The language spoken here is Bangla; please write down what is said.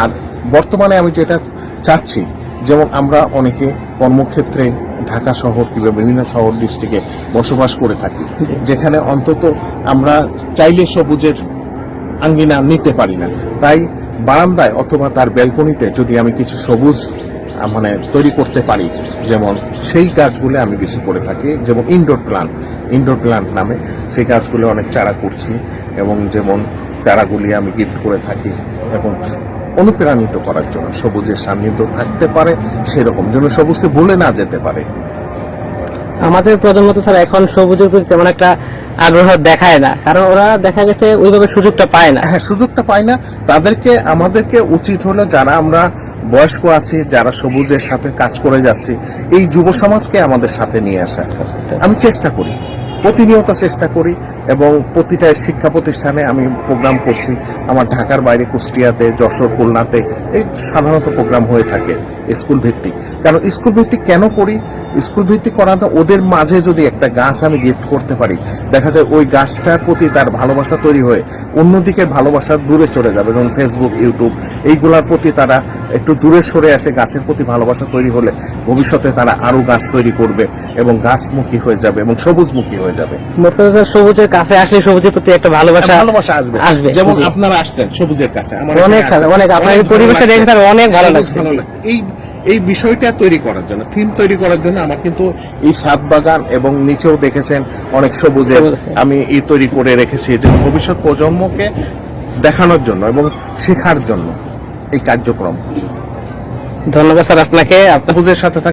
আর বর্তমানে আমি যেটা চাচ্ছি, যেমন আমরা অনেকে কর্মক্ষেত্রে ঢাকা শহর কিংবা বিভিন্ন শহর ডিস্ট্রিক্টে বসবাস করে থাকি, যেখানে অন্তত আমরা চাইলে সবুজের আঙ্গিনা নিতে পারি না। তাই বারান্দায় অথবা তার ব্যালকনিতে যদি আমি কিছু সবুজ তৈরি করতে পারি, যেমন সেই গাছগুলো আমি বেশি করে থাকি, যেমন ইনডোর প্ল্যান্ট নামে সেই গাছগুলো অনেক চারা করছি, এবং যেমন চারাগুলি আমি গিফট করে থাকি, এবং অনুপ্রাণিত করার জন্য সবুজের সান্নিধ্য থাকতে পারে, সেরকম যেন সবুজকে ভুলে না যেতে পারে। আমাদের প্রজন্ম তো স্যার এখন সবুজের প্রতি তেমন একটা আগ্রহ দেখায় না, কারণ ওরা দেখা গেছে ওইভাবে সুযোগটা পায় না। হ্যাঁ, সুযোগটা পায় না। আমাদেরকে উচিত হলো, যারা আমরা বয়স্ক আছি, যারা সবুজের সাথে কাজ করে যাচ্ছি, এই যুব সমাজকে আমাদের সাথে নিয়ে আসা। আমি চেষ্টা করি, প্রতিনিয়ত চেষ্টা করি, এবং প্রতিটা শিক্ষা প্রতিষ্ঠানে আমি প্রোগ্রাম করছি। আমার ঢাকার বাইরে কুষ্টিয়াতে, যশোর, খুলনাতে এই সাধারণত প্রোগ্রাম হয়ে থাকে স্কুল ভিত্তিক। কারণ স্কুল ভিত্তিক কেন করি? স্কুল ভিত্তিক করাতে ওদের মাঝে যদি একটা গাছ আমি গিফট করতে পারি, দেখা যায় ওই গাছটার প্রতি তার ভালোবাসা তৈরি হয়ে অন্যদিকে ভালোবাসা দূরে চলে যাবে, এবং ফেসবুক, ইউটিউব এইগুলার প্রতি তারা একটু দূরে সরে আসে। গাছের প্রতি ভালোবাসা তৈরি হলে ভবিষ্যতে তারা আরো গাছ তৈরি করবে এবং গাছমুখী হয়ে যাবে এবং সবুজমুখী হয়ে যাবে। সবুজের কাছে আসলে সবুজের প্রতি একটা ভালোবাসা আসবে। যেমন আপনারা আসছেন সবুজের কাছে, অনেক আপনার পরিবেশটা দেখে স্যার অনেক ভালো লাগছে। এই বিষয়টা তৈরি করার জন্য, থিম তৈরি করার জন্য আমার কিন্তু এই ছাদ বাগান এবং নিচেও দেখেছেন অনেক সবুজের আমি এই তৈরি করে রেখেছি, যে ভবিষ্যৎ প্রজন্মকে দেখানোর জন্য এবং শেখার জন্য এই কার্যক্রম। ধন্যবাদ স্যার আপনাকে। সবুজের সাথে